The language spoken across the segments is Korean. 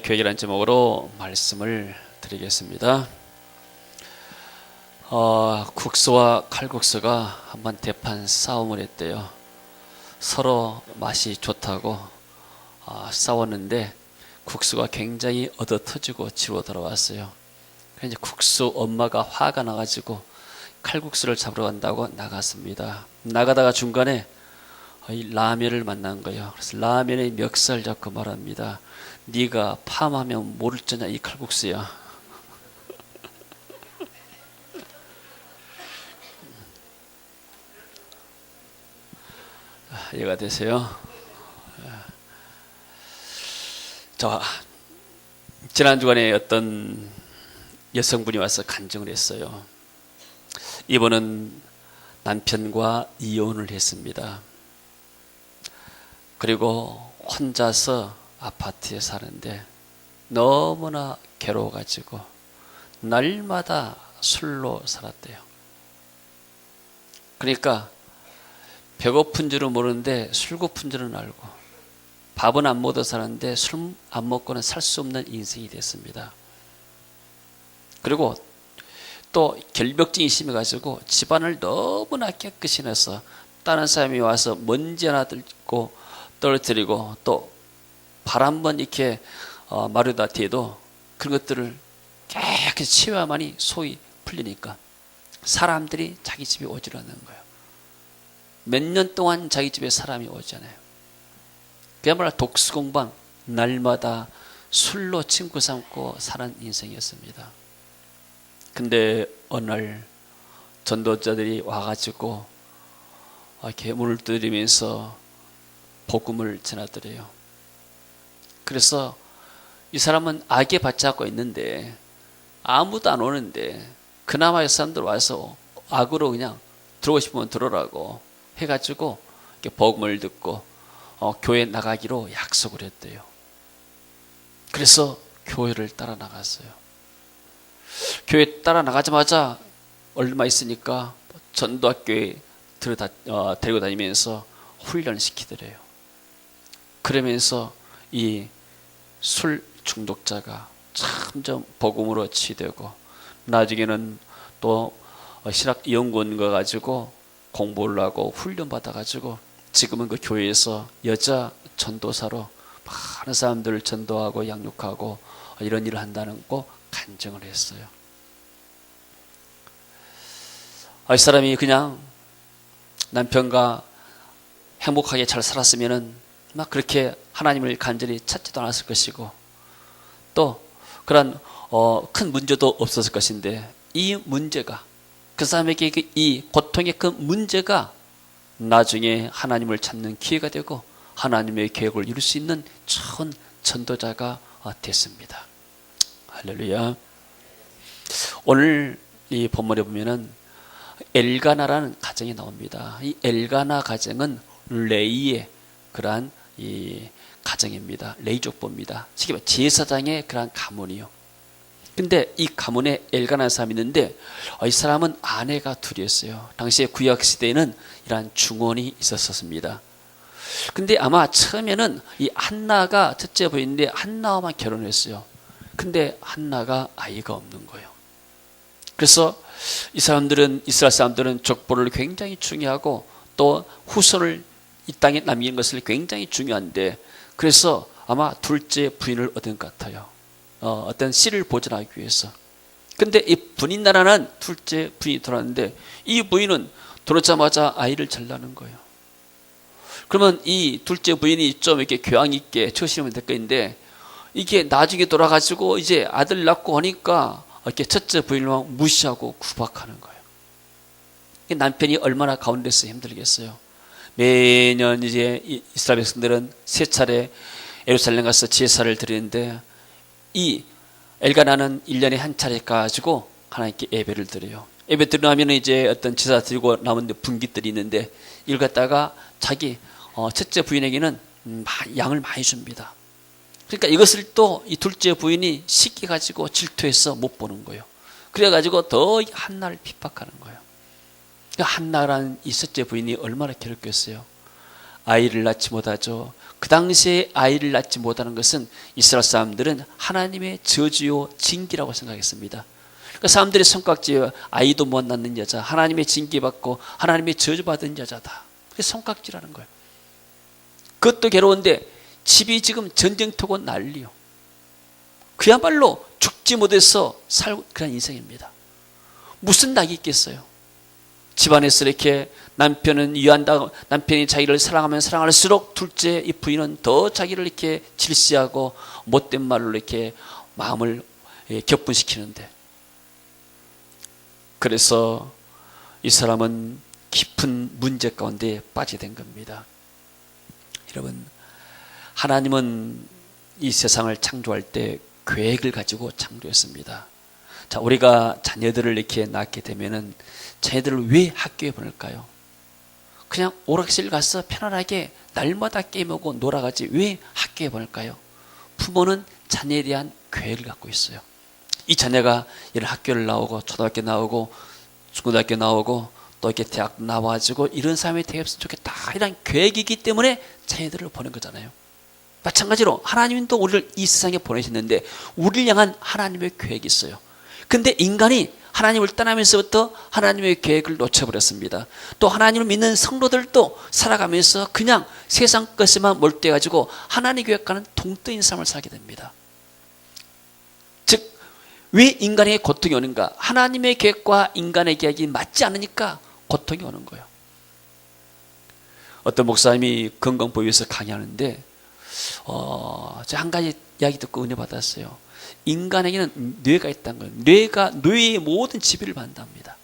교육이라는 제목으로 말씀을 드리겠습니다. 국수와 칼국수가 한번 대판 싸움을 했대요. 서로 맛이 좋다고 싸웠는데 국수가 굉장히 얻어 터지고 집으로 돌아왔어요. 그래서 이제 국수 엄마가 화가 나가지고 칼국수를 잡으러 간다고 나갔습니다. 나가다가 중간에 이 라면을 만난 거예요. 그래서 라면의 멱살 잡고 말합니다. 네가 팜하면 모를 줄냐 이 칼국수야. 이해가 되세요? 자, 지난 주간에 어떤 여성분이 와서 간증을 했어요. 이분은 남편과 이혼을 했습니다. 그리고 혼자서 아파트에 사는데 너무나 괴로워가지고 날마다 술로 살았대요. 그러니까 배고픈 줄은 모르는데 술 고픈 줄은 알고 밥은 안 먹어 사는데 술 안 먹고는 살 수 없는 인생이 됐습니다. 그리고 또 결벽증이 심해가지고 집안을 너무나 깨끗이 내서 다른 사람이 와서 먼지 하나 들고 떨어뜨리고 또 발 한 번 이렇게 마르다 뒤에도 그런 것들을 깨끗이 치워야만이 속이 풀리니까 사람들이 자기 집에 오질 않는 거예요. 몇 년 동안 자기 집에 사람이 오잖아요. 그야말로 독수공방, 날마다 술로 친구 삼고 사는 인생이었습니다. 근데 어느 날 전도자들이 와가지고 이렇게 문을 두드리면서 복음을 전하더래요. 그래서 이 사람은 악에 받잡고 있는데 아무도 안 오는데 그나마 이 사람들 와서 악으로 그냥 들어오고 싶으면 들어오라고 해가지고 이렇게 복음을 듣고 교회 나가기로 약속을 했대요. 그래서 교회를 따라 나갔어요. 교회 따라 나가자마자 얼마 있으니까 전도학교에 데리고 다니면서 훈련을 시키더래요. 그러면서 이 술 중독자가 점점 복음으로 치유되고 나중에는 또 신학연구원 가가지고 공부를 하고 훈련 받아가지고 지금은 그 교회에서 여자 전도사로 많은 사람들을 전도하고 양육하고 이런 일을 한다는 거 간증을 했어요. 이 사람이 그냥 남편과 행복하게 잘 살았으면은 막 그렇게 하나님을 간절히 찾지도 않았을 것이고 또 그런 큰 문제도 없었을 것인데 이 문제가 그 사람에게 이 고통의 그 문제가 나중에 하나님을 찾는 기회가 되고 하나님의 계획을 이룰 수 있는 좋은 전도자가 됐습니다. 할렐루야. 오늘 이 본문에 보면은 엘가나라는 가정이 나옵니다. 이 엘가나 가정은 레이의 그러한 이 가정입니다. 레이 족보입니다. 지금 제사장의 그러한 가문이요. 근데 이 가문에 엘가나 사람이 있는데 이 사람은 아내가 둘이었어요. 당시에 구약 시대에는 이러한 중원이 있었습니다. 근데 아마 처음에는 이 한나가 첫째 부인인데 한나와만 결혼했어요. 근데 한나가 아이가 없는 거예요. 그래서 이스라엘 사람들은 족보를 굉장히 중요하고 또 후손을 이 땅에 남기는 것을 굉장히 중요한데 그래서 아마 둘째 부인을 얻은 것 같아요. 어떤 씨를 보존하기 위해서. 근데 이 분인 나라는 둘째 부인이 돌아왔는데 이 부인은 들어오자마자 아이를 잘 낳는 거예요. 그러면 이 둘째 부인이 좀 이렇게 교양 있게 처신하면 될 거인데 이게 나중에 돌아가지고 이제 아들 낳고 하니까 이렇게 첫째 부인을 막 무시하고 구박하는 거예요. 남편이 얼마나 가운데서 힘들겠어요. 매년 이제 이스라엘 백성들은 세 차례 예루살렘 가서 제사를 드리는데 이 엘가나는 1년에 한 차례 가지고 하나님께 예배를 드려요. 예배 드리고 나면 이제 어떤 제사 드리고 남은 분깃들이 있는데 이걸 갖다가 자기 첫째 부인에게는 양을 많이 줍니다. 그러니까 이것을 또 이 둘째 부인이 시기 가지고 질투해서 못 보는 거예요. 그래가지고 더 한나를 핍박하는 거예요. 한나라는 이 첫째 부인이 얼마나 괴롭겠어요. 아이를 낳지 못하죠. 그 당시에 아이를 낳지 못하는 것은 이스라엘 사람들은 하나님의 저주요 징계라고 생각했습니다. 그 사람들의 손깍지에 아이도 못 낳는 여자, 하나님의 징계받고 하나님의 저주받은 여자다. 그게 손깍지라는 거예요. 그것도 괴로운데 집이 지금 전쟁터고 난리요. 그야말로 죽지 못해서 살고 그런 인생입니다. 무슨 낙이 있겠어요? 집안에서 이렇게 남편은 위한다, 남편이 자기를 사랑하면 사랑할수록 둘째 이 부인은 더 자기를 이렇게 질시하고 못된 말로 이렇게 마음을 격분시키는데, 그래서 이 사람은 깊은 문제 가운데 빠지게 된 겁니다. 여러분, 하나님은 이 세상을 창조할 때 계획을 가지고 창조했습니다. 자, 우리가 자녀들을 이렇게 낳게 되면은 자녀들을 왜 학교에 보낼까요? 그냥 오락실 가서 편안하게 날마다 게임하고 놀아가지 왜 학교에 보낼까요? 부모는 자녀에 대한 계획을 갖고 있어요. 이 자녀가 이런 학교를 나오고 초등학교 나오고 중고등학교 나오고 또 이렇게 대학 나와가지고 이런 사람이 되었으면 좋겠다, 이런 계획이기 때문에 자녀들을 보낸 거잖아요. 마찬가지로 하나님도 우리를 이 세상에 보내셨는데 우리를 향한 하나님의 계획이 있어요. 근데 인간이 하나님을 떠나면서부터 하나님의 계획을 놓쳐버렸습니다. 또 하나님을 믿는 성도들도 살아가면서 그냥 세상 것에만 몰두해가지고 하나님의 계획과는 동떨어진 삶을 살게 됩니다. 즉, 왜 인간에게 고통이 오는가? 하나님의 계획과 인간의 계획이 맞지 않으니까 고통이 오는 거예요. 어떤 목사님이 건강보호에서 강의하는데 제가 한 가지 이야기 듣고 은혜 받았어요. 인간에게는 뇌가 있다는 거예요. 뇌가 뇌의 모든 지배를 받는답니다.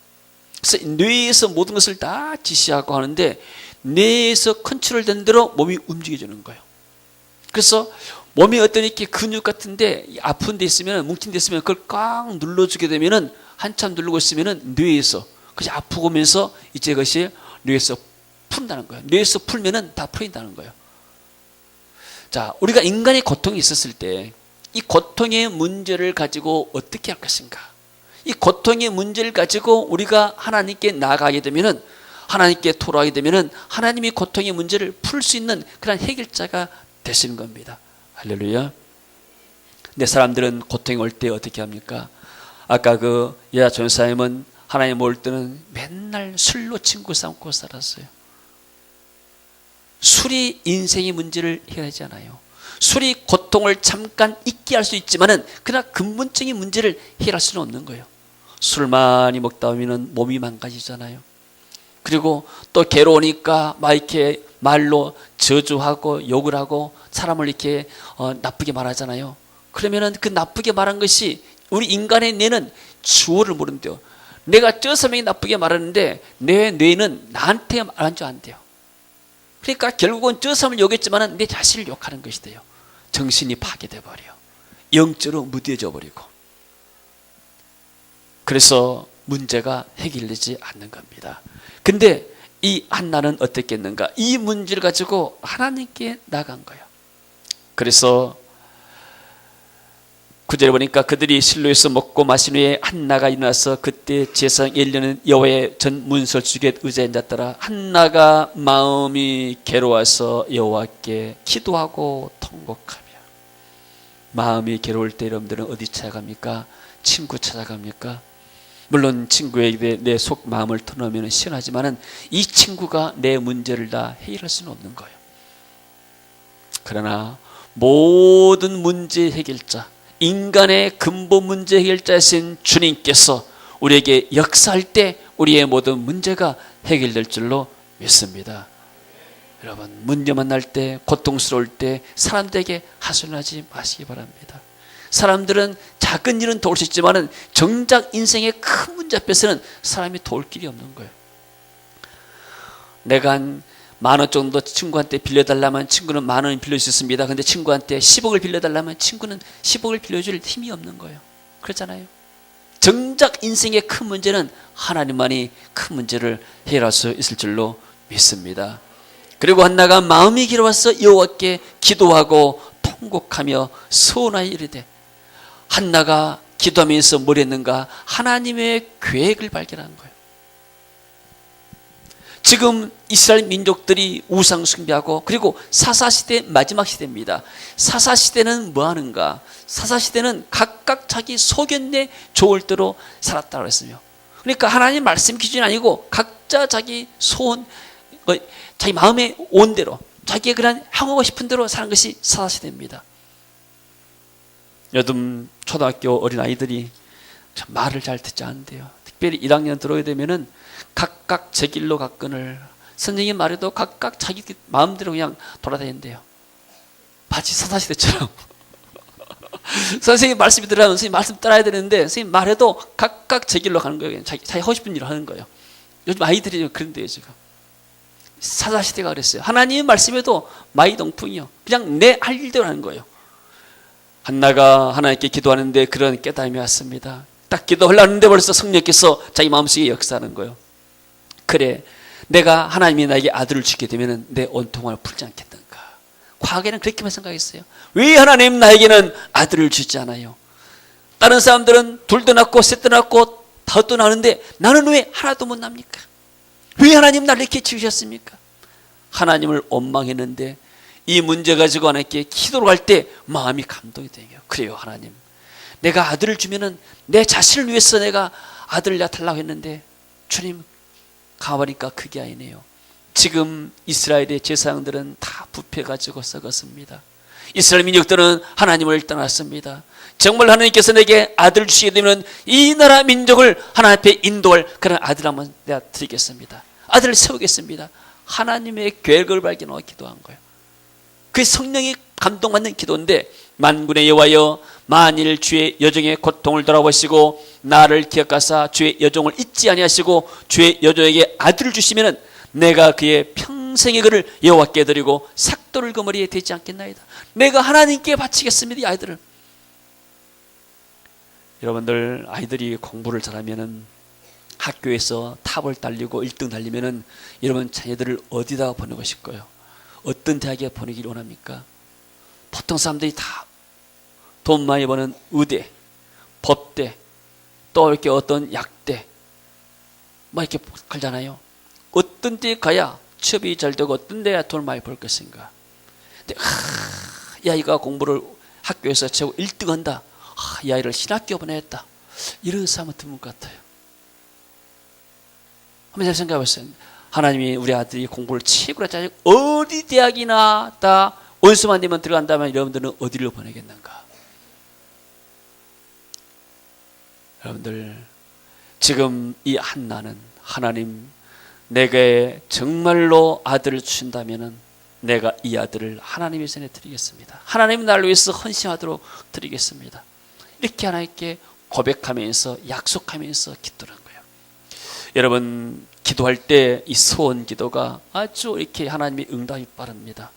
그래서 뇌에서 모든 것을 다 지시하고 하는데 뇌에서 컨트롤된 대로 몸이 움직여주는 거예요. 그래서 몸에 어떤 이렇게 근육 같은데 아픈 데 있으면, 뭉친 데 있으면 그걸 꽉 눌러주게 되면은 한참 누르고 있으면은 뇌에서 그것이 아프고 면서 이제 그것이 뇌에서 푼다는 거예요. 뇌에서 풀면은 다 풀린다는 거예요. 자, 우리가 인간의 고통이 있었을 때 이 고통의 문제를 가지고 어떻게 할 것인가? 이 고통의 문제를 가지고 우리가 하나님께 나아가게 되면은, 하나님께 토로하게 되면은 하나님이 고통의 문제를 풀 수 있는 그런 해결자가 되시는 겁니다. 할렐루야. 근데 사람들은 고통이 올 때 어떻게 합니까? 아까 그 여자 전사님은 하나님 올 때는 맨날 술로 친구 삼고 살았어요. 술이 인생의 문제를 해결하지 않아요. 술이 고통을 잠깐 잊게 할 수 있지만은 그러나 근본적인 문제를 해결할 수는 없는 거예요. 술 많이 먹다 보면 몸이 망가지잖아요. 그리고 또 괴로우니까 막 이렇게 말로 저주하고 욕을 하고 사람을 이렇게 나쁘게 말하잖아요. 그러면은 그 나쁘게 말한 것이 우리 인간의 뇌는 주어를 모른대요. 내가 저 사람에게 나쁘게 말하는데 내 뇌는 나한테 말한 줄 안 돼요. 그러니까 결국은 저 사람을 욕했지만은 내 자신을 욕하는 것이 돼요. 정신이 파괴돼 버려. 영적으로 무뎌져 버리고. 그래서 문제가 해결되지 않는 겁니다. 근데 이 한나는 어떻겠는가? 이 문제를 가지고 하나님께 나간 거예요. 그래서 9절에 보니까 그들이 실로에서 먹고 마신 후에 한나가 일어나서 그때 제사장 엘리야는 여호와의 전 문설주에 의자에 앉았더라. 한나가 마음이 괴로워서 여호와께 기도하고 통곡하며. 마음이 괴로울 때 여러분들은 어디 찾아갑니까? 친구 찾아갑니까? 물론 친구에게 내 속 마음을 터놓으면 시원하지만은 이 친구가 내 문제를 다 해결할 수는 없는 거예요. 그러나 모든 문제 해결자, 인간의 근본 문제 해결자이신 주님께서 우리에게 역사할 때 우리의 모든 문제가 해결될 줄로 믿습니다. 여러분, 문제 만날 때, 고통스러울 때 사람들에게 하소연하지 마시기 바랍니다. 사람들은 작은 일은 도울 수 있지만 정작 인생의 큰 문제 앞에서는 사람이 도울 길이 없는 거예요. 내가 한 10,000원 정도 친구한테 빌려달라면 친구는 10,000원 빌릴 수 있습니다. 근데 친구한테 10억을 빌려달라면 친구는 10억을 빌려줄 힘이 없는 거예요. 그렇잖아요. 정작 인생의 큰 문제는 하나님만이 큰 문제를 해결할 수 있을 줄로 믿습니다. 그리고 한나가 마음이 괴로워서 여호와께 기도하고 통곡하며 서원하여 이르되, 한나가 기도하면서 뭘 했는가? 하나님의 계획을 발견한 거예요. 지금 이스라엘 민족들이 우상 숭배하고, 그리고 사사시대 마지막 시대입니다. 사사시대는 뭐 하는가? 사사시대는 각각 자기 소견내 좋을 대로 살았다고 했으며, 그러니까 하나님 말씀 기준이 아니고 각자 자기 소원, 자기 마음의 온대로, 자기가 그냥 향하고 싶은 대로 사는 것이 사사시대입니다. 요즘 초등학교 어린아이들이 참 말을 잘 듣지 않는데요. 특별히 1학년 들어오게 되면은 각각 제 길로 갔거늘, 선생님 말해도 각각 자기 마음대로 그냥 돌아다닌대요. 마치 사사시대처럼. 선생님 말씀이 들어가면 선생님 말씀 따라야 되는데, 선생님 말해도 각각 제 길로 가는 거예요. 자기 하고 싶은 일을 하는 거예요. 요즘 아이들이 그런데요, 지금. 사사시대가 그랬어요. 하나님 말씀에도 마이동풍이요. 그냥 내 할 일대로 하는 거예요. 한나가 하나님께 기도하는데 그런 깨달음이 왔습니다. 딱 기도하려는데 벌써 성령께서 자기 마음속에 역사하는 거예요. 그래, 내가 하나님이 나에게 아들을 주게 되면 내 온통을 풀지 않겠는가. 과거에는 그렇게만 생각했어요. 왜 하나님 나에게는 아들을 주지 않아요? 다른 사람들은 둘도 낳고 셋도 낳고 다섯도 낳는데 나는 왜 하나도 못 납니까? 왜 하나님 나를 이렇게 지으셨습니까? 하나님을 원망했는데 이 문제 가지고 하나님께 기도를 할 때 마음이 감동이 되요. 그래요, 하나님, 내가 아들을 주면은 내 자신을 위해서 내가 아들을 달라고 했는데 주님, 가보니까 그게 아니네요. 지금 이스라엘의 제사장들은 다 부패가지고 썩었습니다. 이스라엘 민족들은 하나님을 떠났습니다. 정말 하나님께서 내게 아들을 주시게 되면 이 나라 민족을 하나님 앞에 인도할 그런 아들 한번 내가 드리겠습니다. 아들을 세우겠습니다. 하나님의 계획을 발견하고 기도한 거예요. 그 성령이 감동받는 기도인데, 만군의 여호와여, 만일 주의 여종의 고통을 돌아보시고 나를 기억하사 주의 여종을 잊지 아니하시고 주의 여종에게 아들을 주시면은 내가 그의 평생의 그를 여호와께 드리고 삭도를 그 머리에 대지 않겠나이다. 내가 하나님께 바치겠습니다, 이 아이들을. 여러분들, 아이들이 공부를 잘하면은, 학교에서 탑을 달리고 1등 달리면은 여러분 자녀들을 어디다가 보내고 싶고요? 어떤 대학에 보내기를 원합니까? 보통 사람들이 다 돈 많이 버는 의대, 법대, 또 이렇게 어떤 약대, 막 이렇게 가잖아요. 어떤 데 가야 취업이 잘 되고 어떤 데야 돈을 많이 벌 것인가? 근데 이 아이가 공부를 학교에서 최고 1등 한다. 이 아이를 신학교 보내겠다. 이런 사람은 드문 것 같아요. 한번 잘 생각해 보세요. 하나님이 우리 아들이 공부를 최고로 잘하고 어디 대학이나 다 원수만 되면 들어간다면 여러분들은 어디로 보내겠는가? 여러분들, 지금 이 한나는 하나님, 내게 정말로 아들을 주신다면 내가 이 아들을 하나님의 손에 드리겠습니다. 하나님 나를 위해서 헌신하도록 드리겠습니다. 이렇게 하나님께 고백하면서 약속하면서 기도를 한 거예요. 여러분, 기도할 때 이 소원 기도가 아주 이렇게 하나님의 응답이 빠릅니다.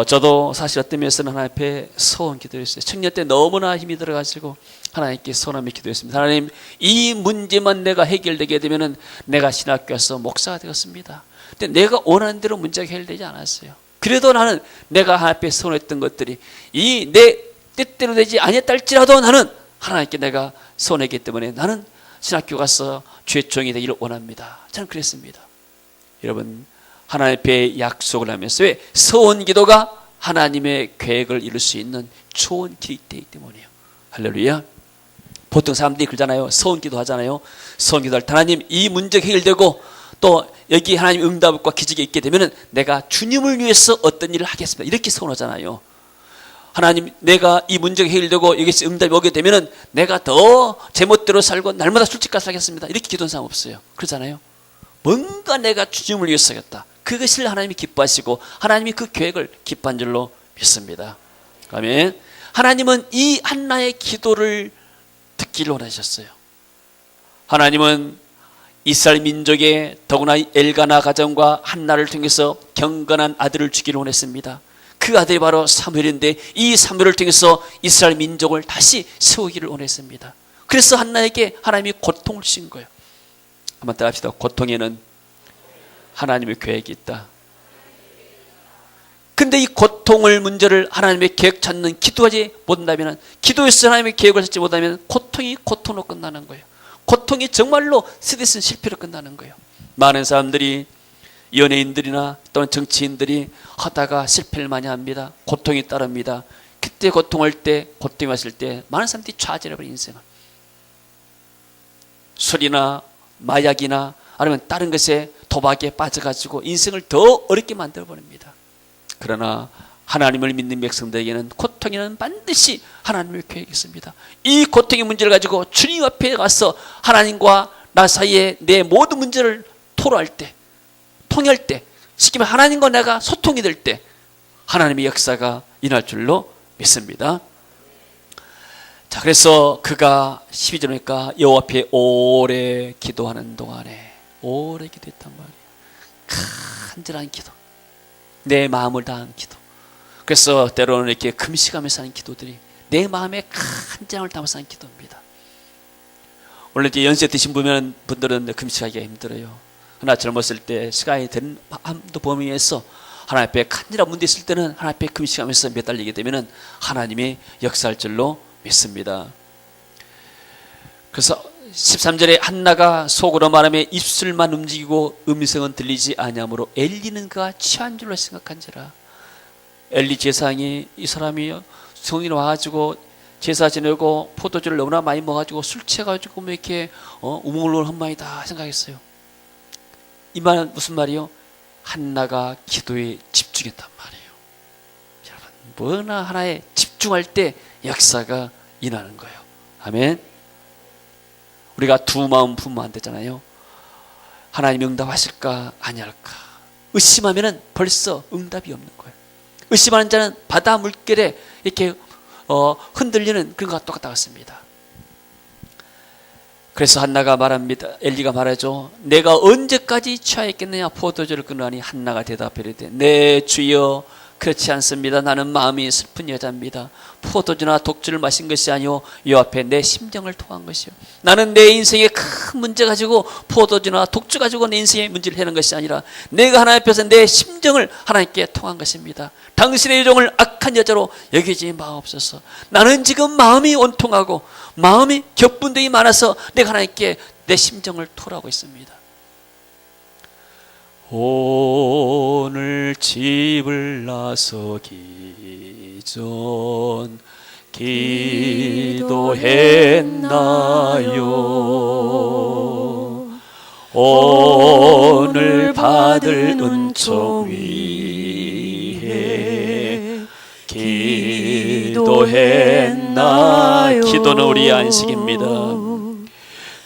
저도 사실 어떤 면에서는 하나님 앞에 소원 기도했어요. 청년 때 너무나 힘이 들어가지고 하나님께 소원하며 기도했습니다. 하나님, 이 문제만 내가 해결되게 되면은 내가 신학교 가서 목사가 되었습니다. 근데 내가 원하는 대로 문제가 해결되지 않았어요. 그래도 나는 내가 하나님 앞에 소원했던 것들이 이 내 뜻대로 되지 아니했다 할지라도 나는 하나님께 내가 소원했기 때문에 나는 신학교 가서 주의 종이 되기를 원합니다. 저는 그랬습니다. 여러분, 하나님 앞에 약속을 하면서, 왜? 소원 기도가 하나님의 계획을 이룰 수 있는 좋은 길이 되기 때문이에요. 할렐루야. 보통 사람들이 그러잖아요. 소원 기도 하잖아요. 소원 기도할 때 하나님, 이 문제가 해결되고 또 여기 하나님 응답과 기적이 있게 되면 내가 주님을 위해서 어떤 일을 하겠습니다. 이렇게 소원하잖아요. 하나님, 내가 이 문제가 해결되고 여기서 응답이 오게 되면 내가 더 제멋대로 살고 날마다 술집가 살겠습니다. 이렇게 기도한 사람 없어요. 그러잖아요. 뭔가 내가 주님을 위해서 하겠다. 그것을 하나님이 기뻐하시고 하나님이 그 계획을 기뻐한 줄로 믿습니다. 아멘. 하나님은 이 한나의 기도를 듣기를 원하셨어요. 하나님은 이스라엘 민족의, 더구나 엘가나 가정과 한나를 통해서 경건한 아들을 주기를 원했습니다. 그 아들이 바로 사무엘인데 이 사무엘을 통해서 이스라엘 민족을 다시 세우기를 원했습니다. 그래서 한나에게 하나님이 고통을 주신 거예요. 한번 따라합시다. 고통에는 하나님의 계획이 있다. 근데 이 고통을, 문제를 하나님의 계획 찾는 기도하지 못한다면, 기도에서 하나님의 계획을 찾지 못하면 고통이 고통으로 끝나는 거예요. 고통이 정말로 스트레스는 실패로 끝나는 거예요. 많은 사람들이 연예인들이나 또는 정치인들이 하다가 실패를 많이 합니다. 고통이 따릅니다. 그때 고통할 때, 고통이 왔을 때 많은 사람들이 좌절해버린 인생을. 술이나 마약이나 아니면 다른 것에 도박에 빠져가지고 인생을 더 어렵게 만들어버립니다. 그러나 하나님을 믿는 백성들에게는 고통에는 반드시 하나님의 계획이 있습니다. 이 고통의 문제를 가지고 주님 앞에 가서 하나님과 나 사이에 내 모든 문제를 토로할 때, 통할 때, 쉽게 말하면 하나님과 내가 소통이 될 때 하나님의 역사가 일어날 줄로 믿습니다. 자, 그래서 그가 12절 보니까 여호와 앞에 오래 기도하는 동안에 오래 기도했단 말이에요. 간절한 기도, 내 마음을 다한 기도. 그래서 때로는 이렇게 금식하면서 하는 기도들이 내 마음에 간절함을 담아서 하는 기도입니다. 원래 이제 연세 드신 분들은 금식하기가 힘들어요. 그러나 젊었을 때 시간이 된 마음도 범위에서 하나님 앞에 간절한 문제 있을 때는 하나님 앞에 금식하면서 매달리게 되면은 하나님이 역사할 줄로 믿습니다. 그래서 13절에 한나가 속으로 말하며 입술만 움직이고 음성은 들리지 아니하므로 엘리는 그가 취한 줄로 생각한지라. 엘리 제사장이 이 사람이 성인이 와가지고 제사 지내고 포도주를 너무나 많이 먹어가지고 술 취해가지고 뭐 이렇게 우물우물한 마이다 생각했어요. 이 말은 무슨 말이요? 한나가 기도에 집중했단 말이에요. 여러분, 뭐나 하나에 집중할 때 역사가 일어나는 거예요. 아멘. 우리가 두 마음 품으면 안 되잖아요. 하나님이 응답하실까 아니할까 의심하면은 벌써 응답이 없는 거예요. 의심하는 자는 바다 물결에 이렇게 흔들리는 그런 것과 똑같습니다. 그래서 한나가 말합니다. 엘리가 말하죠. 내가 언제까지 취하였겠느냐 포도주를 끊으니 한나가 대답하되 네 주여 그렇지 않습니다. 나는 마음이 슬픈 여자입니다. 포도주나 독주를 마신 것이 아니오 요 앞에 내 심정을 토한 것이요. 나는 내 인생에 큰 문제 가지고 포도주나 독주 가지고 내 인생의 문제를 해는 것이 아니라 내가 하나님 앞에서 내 심정을 하나님께 통한 것입니다. 당신의 여종을 악한 여자로 여기지 마옵소서. 나는 지금 마음이 온통하고 마음이 격분됨이 많아서 내가 하나님께 내 심정을 토하고 있습니다. 오늘 집을 나서기 전 기도했나요? 오늘 받을 은총 위해 기도했나요? 기도는 우리의 안식입니다.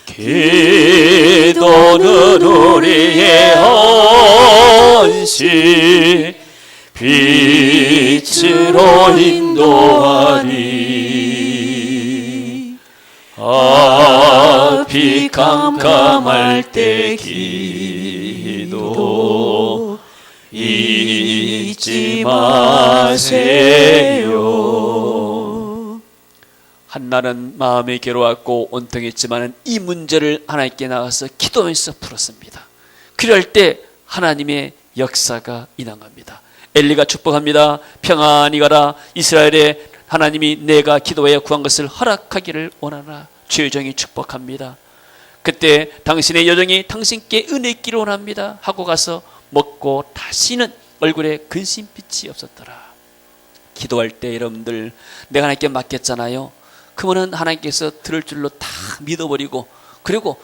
기도는 우리의 안식 빛으로 인도하리. 앞이 깜깜할 때 기도 잊지 마세요. 한나는 마음이 괴로웠고 온통했지만 이 문제를 하나님께 나가서 기도하면서 풀었습니다. 그럴 때 하나님의 역사가 일어난 겁니다. 엘리가 축복합니다. 평안히 가라. 이스라엘에 하나님이 내가 기도하여 구한 것을 허락하기를 원하나. 주의 종이 축복합니다. 그때 당신의 여종이 당신께 은혜 있기를 원합니다 하고 가서 먹고 다시는 얼굴에 근심빛이 없었더라. 기도할 때 여러분들 내가 하나님께 맡겼잖아요. 그러면 하나님께서 들을 줄로 다 믿어버리고 그리고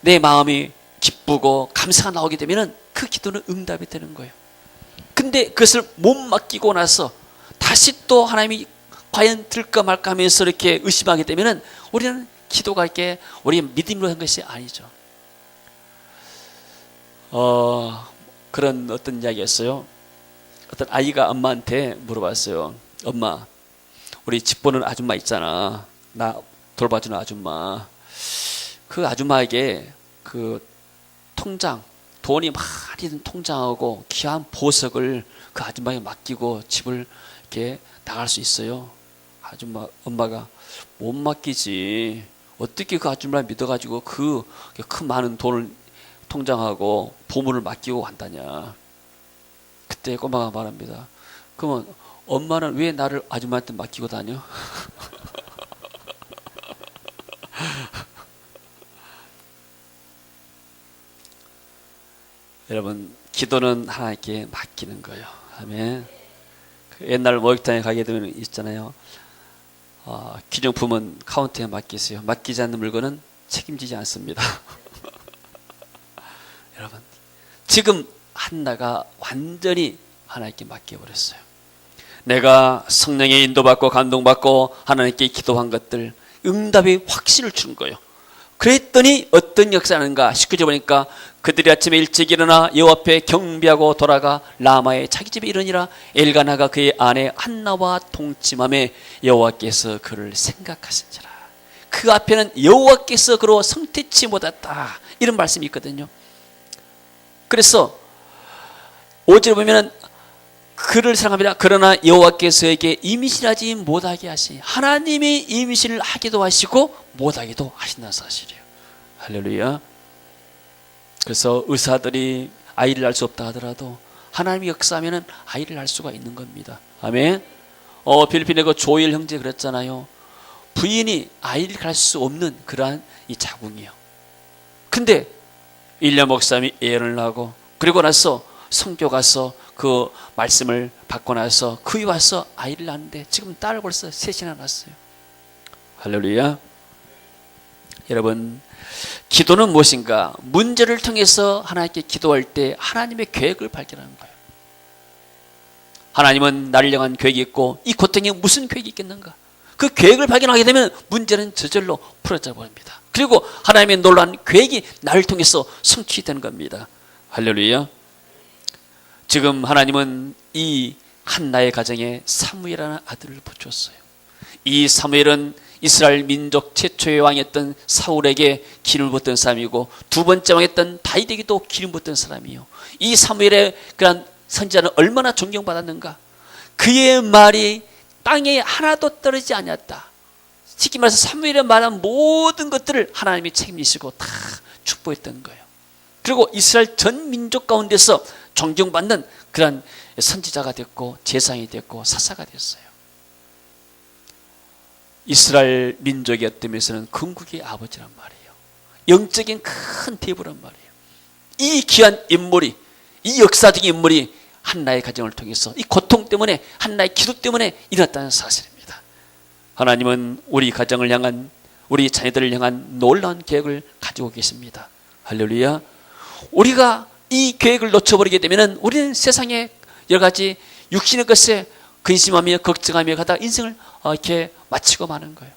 내 마음이 기쁘고 감사가 나오게 되면 그 기도는 응답이 되는 거예요. 근데 그것을 못 맡기고 나서 다시 또 하나님이 과연 들까 말까 하면서 이렇게 의심하게 되면 우리는 기도가 이렇게 우리 믿음으로 한 것이 아니죠. 그런 어떤 이야기였어요. 어떤 아이가 엄마한테 물어봤어요. 엄마, 우리 집 보는 아줌마 있잖아. 나 돌봐주는 아줌마. 그 아줌마에게 그 통장, 돈이 많이 든 통장하고 귀한 보석을 그 아줌마에게 맡기고 집을 이렇게 나갈 수 있어요. 엄마가 못 맡기지. 어떻게 그 아줌마를 믿어가지고 그 큰 많은 돈을 통장하고 보물을 맡기고 간다냐. 그때 꼬마가 말합니다. 그러면 엄마는 왜 나를 아줌마한테 맡기고 다녀? 여러분, 기도는 하나님께 맡기는 거예요. 아멘. 그 옛날 목욕탕에 가게 되면 있잖아요. 기념품은 카운터에 맡기세요. 맡기지 않는 물건은 책임지지 않습니다. 여러분, 지금 한나가 완전히 하나님께 맡겨버렸어요. 내가 성령의 인도받고 감동받고 하나님께 기도한 것들, 응답의 확신을 주는 거예요. 그랬더니 어떤 역사하는가? 19절 보니까 그들이 아침에 일찍 일어나 여호와 앞에 경배하고 돌아가 라마의 자기 집에 이르니라. 엘가나가 그의 아내 한나와 동침함에 여호와께서 그를 생각하신지라. 그 앞에는 여호와께서 그로 성태치 못했다, 이런 말씀이 있거든요. 그래서 5절에 보면은 그를 사랑합니다. 그러나 여호와께서에게 임신하지 못하게 하시니, 하나님이 임신을 하기도 하시고 못하기도 하신다는 사실이에요. 할렐루야. 그래서 의사들이 아이를 낳을 수 없다 하더라도 하나님이 역사하면 아이를 낳을 수가 있는 겁니다. 아멘. 필리핀의 그 조엘 형제 그랬잖아요. 부인이 아이를 낳을 수 없는 그러한 이 자궁이에요. 근데 일년 목사님이 예언을 하고, 그리고 나서 성교 가서 그 말씀을 받고 나서 그에 와서 아이를 낳았는데 지금 딸 벌써 셋이나 낳았어요. 할렐루야. 여러분, 기도는 무엇인가? 문제를 통해서 하나님께 기도할 때 하나님의 계획을 발견하는 거예요. 하나님은 나를 향한 계획이 있고 이 고통에 무슨 계획이 있겠는가? 그 계획을 발견하게 되면 문제는 저절로 풀어져 버립니다. 그리고 하나님의 놀라운 계획이 나를 통해서 성취되는 겁니다. 할렐루야. 지금 하나님은 이 한나의 가정에 사무엘이라는 아들을 붙였어요. 이 사무엘은 이스라엘 민족 최초의 왕이었던 사울에게 기름을 붓던 사람이고, 두 번째 왕이었던 다윗에게도 기름 붓던 사람이요. 이 사무엘의 그런 선지자는 얼마나 존경받았는가. 그의 말이 땅에 하나도 떨어지지 않았다. 쉽게 말해서 사무엘이 말한 모든 것들을 하나님이 책임지시고 다 축복했던 거예요. 그리고 이스라엘 전 민족 가운데서 존경받는 그런 선지자가 됐고 제사장이 됐고 사사가 됐어요. 이스라엘 민족의 어떤 면에서는 건국의 아버지란 말이에요. 영적인 큰 대부란 말이에요. 이 귀한 인물이, 이 역사적인 인물이 한나의 가정을 통해서 이 고통 때문에, 한나의 기도 때문에 일어났다는 사실입니다. 하나님은 우리 가정을 향한, 우리 자녀들을 향한 놀라운 계획을 가지고 계십니다. 할렐루야. 우리가 이 계획을 놓쳐버리게 되면 우리는 세상에 여러 가지 육신의 것에 근심하며 걱정하며 가다가 인생을 이렇게 마치고 마는 거예요.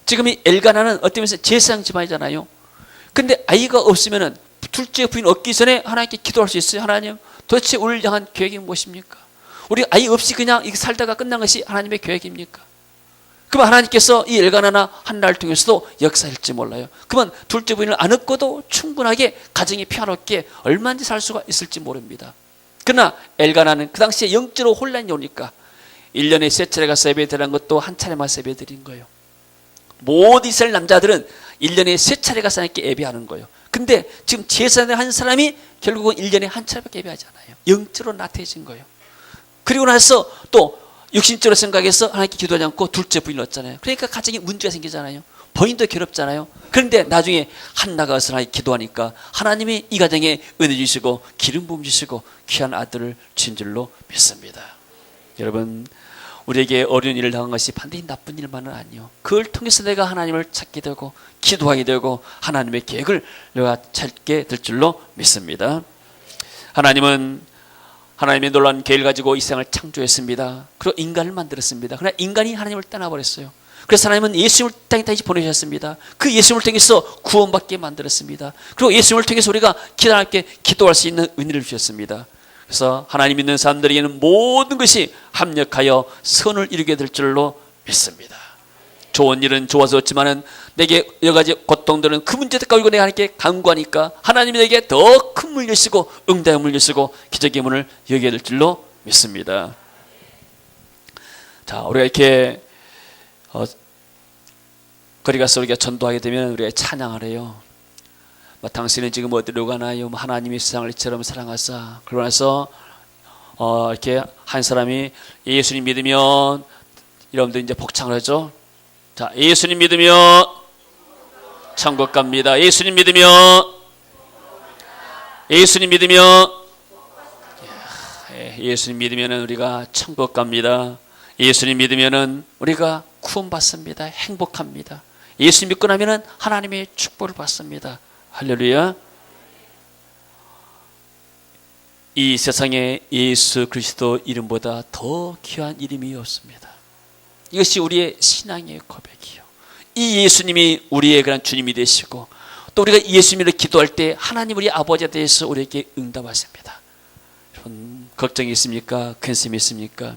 지금 이 엘가나는 어떤 면에서 제사장 집안이잖아요. 근데 아이가 없으면은, 둘째 부인 얻기 전에 하나님께 기도할 수 있어요. 하나님, 도대체 우리를 향한 계획이 무엇입니까? 우리 아이 없이 그냥 살다가 끝난 것이 하나님의 계획입니까? 그러면 하나님께서 이 엘가나나 한나를 통해서도 역사할지 몰라요. 그러면 둘째 부인을 안 얻고도 충분하게 가정이 평화롭게 얼마든지 살 수가 있을지 모릅니다. 그러나 엘가나는 그 당시에 영적으로 혼란이 오니까 1년에 3차례 가서 예배드리는 것도 한 차례만 예배드린 거예요. 모든 이스라엘 남자들은 1년에 3차례 가서 하나님께 예배하는 거예요. 근데 지금 제사장을 한 사람이 결국은 1년에 한 차례밖에 예배하지 않아요. 영적으로 나태해진 거예요. 그리고 나서 또 육신적으로 생각해서 하나님께 기도하지 않고 둘째 부인을 얻잖아요. 그러니까 가정에 문제가 생기잖아요. 본인도 괴롭잖아요. 그런데 나중에 한나가 와서 하나님께 기도하니까 하나님이 이 가정에 은혜 주시고 기름 부음 주시고 귀한 아들을 준 줄로 믿습니다. 여러분, 우리에게 어려운 일을 당한 것이 반드시 나쁜 일만은 아니요. 그걸 통해서 내가 하나님을 찾게 되고 기도하게 되고 하나님의 계획을 내가 찾게 될 줄로 믿습니다. 하나님은 하나님의 놀라운 계획을 가지고 이 세상을 창조했습니다. 그리고 인간을 만들었습니다. 그러나 인간이 하나님을 떠나버렸어요. 그래서 하나님은 예수님을 땅에 다시 보내셨습니다. 그 예수님을 통해서 구원받게 만들었습니다. 그리고 예수님을 통해서 우리가 하나님께 기도할 수 있는 은혜를 주셨습니다. 그래서 하나님 믿는 사람들에게는 모든 것이 합력하여 선을 이루게 될 줄로 믿습니다. 좋은 일은 좋아서 좋지만은 내게 여러 가지 고통들은 그 문제도 깔고 내가 하나님께 간구하니까 하나님이 내게 더 큰 물 여시고 응답의 물 여시고 기적의 문을 열게 될 줄로 믿습니다. 자, 우리가 이렇게 거리 가서 우리가 전도하게 되면 우리가 찬양을 해요. 당신은 지금 어디로 가나요? 하나님이 세상을 이처럼 사랑하사. 그러고 나서 이렇게 한 사람이 예수님 믿으면, 여러분들 이제 복창을 하죠. 자, 예수님 믿으면 천국 갑니다. 예수님 믿으면 예수님 믿으면 우리가 천국 갑니다. 예수님 믿으면 우리가 구원받습니다. 행복합니다. 예수님 믿고 나면 하나님의 축복을 받습니다. 할렐루야. 이 세상에 예수 그리스도 이름보다 더 귀한 이름이 없습니다. 이것이 우리의 신앙의 고백이요. 이 예수님이 우리의 그런 주님이 되시고 또 우리가 예수님을 기도할 때 하나님 우리 아버지에 대해서 우리에게 응답하십니다. 여러분 걱정이 있습니까? 근심이 있습니까?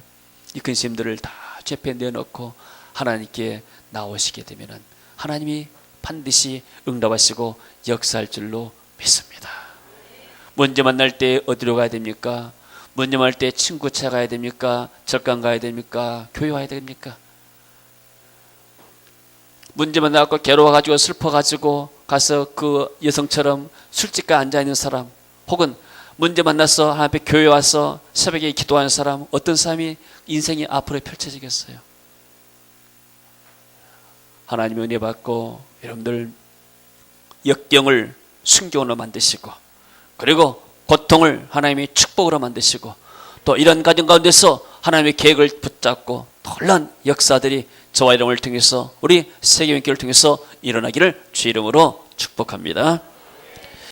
이 근심들을 다 죄패 내어놓고 하나님께 나오시게 되면 하나님이 반드시 응답하시고 역사할 줄로 믿습니다. 문제 만날 때 어디로 가야 됩니까? 문제 만날 때 친구 찾아가야 됩니까? 절간 가야 됩니까? 교회 와야 됩니까? 문제 만나고 괴로워가지고 슬퍼가지고 가서 그 여성처럼 술집가에 앉아있는 사람, 혹은 문제 만나서 하나님 앞에 교회 와서 새벽에 기도하는 사람, 어떤 사람이 인생이 앞으로 펼쳐지겠어요? 하나님의 은혜 받고 여러분들 역경을 순경으로 만드시고, 그리고 고통을 하나님의 축복으로 만드시고, 또 이런 가정 가운데서 하나님의 계획을 붙잡고 놀라운 역사들이 저와 여러분을 통해서 우리 세계민교를 통해서 일어나기를 주 이름으로 축복합니다.